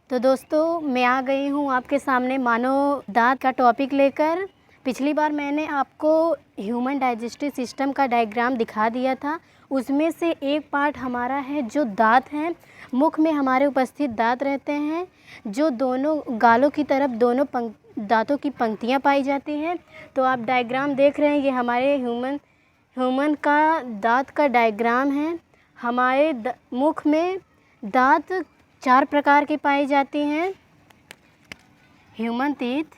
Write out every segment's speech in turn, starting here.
तो दोस्तों मैं आ गई हूँ आपके सामने मानव दांत का टॉपिक लेकर। पिछली बार मैंने आपको ह्यूमन डाइजेस्टिव सिस्टम का डायग्राम दिखा दिया था। उसमें से एक पार्ट हमारा है जो दांत हैं। मुख में हमारे उपस्थित दांत रहते हैं जो दोनों गालों की तरफ दोनों दांतों की पंक्तियाँ पाई जाती हैं। तो आप डायग्राम देख रहे हैं, ये हमारे ह्यूमन का दांत का डायग्राम है। हमारे मुख में दांत 4 प्रकार की पाई जाती हैं। ह्यूमन टीथ,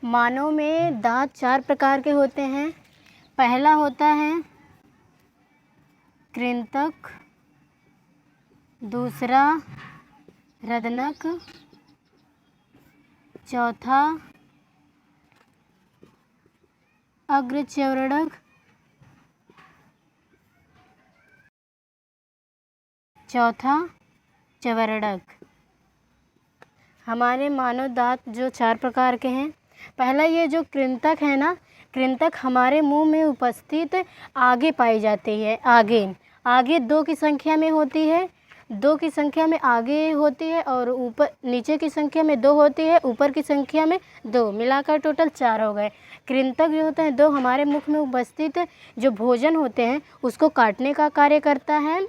मानव में दांत 4 प्रकार के होते हैं। पहला होता है कृंतक, दूसरा रदनक, चौथा अग्रचौरड़क, चौथा चवरड़क। हमारे मानव दांत जो 4 प्रकार के हैं। पहला ये जो कृंतक है ना, कृंतक हमारे मुंह में उपस्थित आगे पाई जाती है। आगे 2 की संख्या में होती है, 2 की संख्या में आगे होती है और ऊपर नीचे की संख्या में 2 होती है, ऊपर की संख्या में 2, मिलाकर टोटल 4 हो गए। कृंतक जो होते हैं 2 हमारे मुख में उपस्थित जो भोजन होते हैं उसको काटने का कार्य करता है,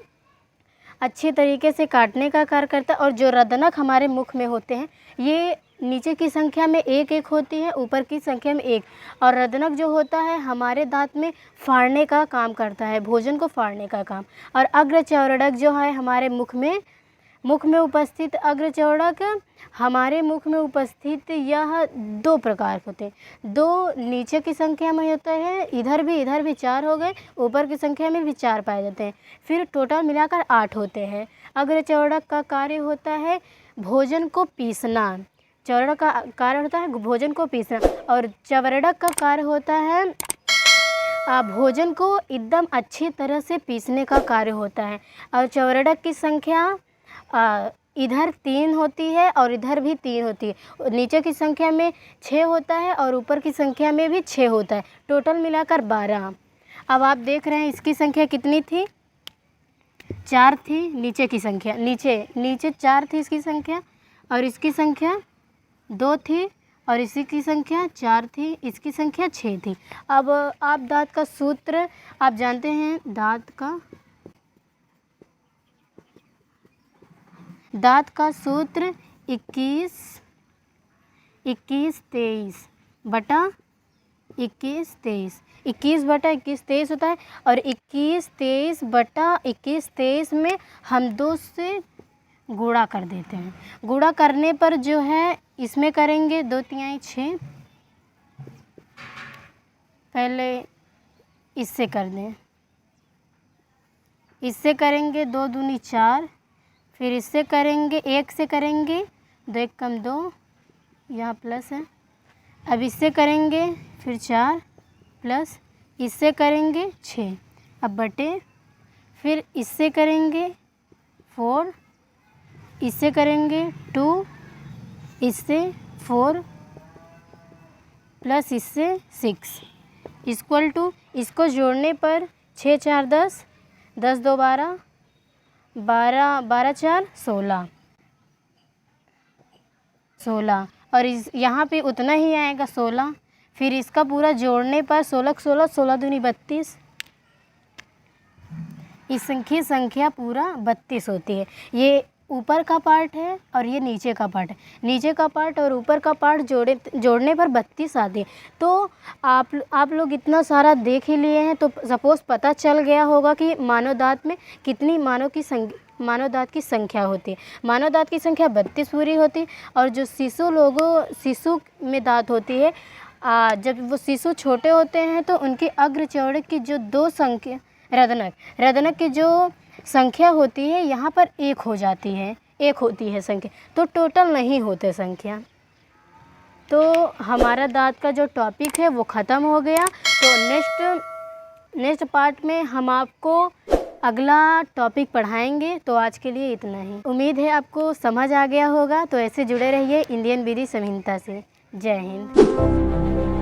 अच्छे तरीके से काटने का कार्य करता है। और जो रदनक हमारे मुख में होते हैं ये नीचे की संख्या में 1 होती है, ऊपर की संख्या में 1। और रदनक जो होता है हमारे दांत में फाड़ने का काम करता है, भोजन को फाड़ने का काम। और अग्रचौरड़क जो है हमारे मुख में उपस्थित अग्रचौरड़क हमारे मुख में उपस्थित यह 2 प्रकार के होते हैं। 2 नीचे की संख्या में होते हैं, इधर भी 4 हो गए, ऊपर की संख्या में भी 4 पाए जाते हैं, फिर टोटल मिलाकर 8 होते हैं। अग्रचौरड़क का कार्य होता है भोजन को पीसना, चौरड़क का कार्य होता है भोजन को पीसना, और चवरड़क का कार्य होता है भोजन को एकदम अच्छी तरह से पीसने का कार्य होता है। और चवरड़क की संख्या इधर 3 होती है और इधर भी 3 होती है। नीचे की संख्या में 6 होता है और ऊपर की संख्या में भी 6 होता है, टोटल मिलाकर 12। अब आप देख रहे हैं इसकी संख्या कितनी थी, 4 थी। नीचे की संख्या नीचे 4 थी इसकी संख्या, और इसकी संख्या 2 थी, और इसी की संख्या 4 थी, इसकी संख्या 6 थी। अब आप दांत का सूत्र आप जानते हैं, दांत का सूत्र 21 23 बटा 21 23 21 बटा 21 23 होता है। और 21 23 बटा 21 23 में हम 2 से गुणा कर देते हैं। गुणा करने पर जो है इसमें करेंगे 2 तिहाई 6, पहले इससे कर दें, इससे करेंगे 2 दूनी 4, फिर इससे करेंगे 1 से करेंगे 2 1 कम 2, यहाँ प्लस है। अब इससे करेंगे फिर 4 प्लस इससे करेंगे 6, अब बटे, फिर इससे करेंगे 4, इससे करेंगे 2, इससे 4 प्लस इससे 6 इक्वल टू, इसको जोड़ने पर 6 4 10, 10 2 12, 12 12 4 16 और यहाँ पे उतना ही आएगा 16। फिर इसका पूरा जोड़ने पर 16 16 16 दूनी 32, इस संख्या पूरा 32 होती है। ये ऊपर का पार्ट है और ये नीचे का पार्ट है। नीचे का पार्ट और ऊपर का पार्ट जोड़ने पर 32 आते हैं। तो आप लोग इतना सारा देख ही लिए हैं तो सपोज़ पता चल गया होगा कि मानव दांत में कितनी मानव दांत की संख्या होती है। मानव दांत की संख्या 32 पूरी होती है। और जो शिशु में दांत होती है, जब वो शिशु छोटे होते हैं तो उनकी अग्रचौरड़क की जो 2 संख्या रदनक की जो संख्या होती है यहाँ पर 1 हो जाती है, 1 होती है संख्या, तो टोटल नहीं होते संख्या। तो हमारा दांत का जो टॉपिक है वो ख़त्म हो गया। तो नेक्स्ट पार्ट में हम आपको अगला टॉपिक पढ़ाएंगे। तो आज के लिए इतना ही। उम्मीद है आपको समझ आ गया होगा। तो ऐसे जुड़े रहिए इंडियन विधि संहिता से। जय हिंद।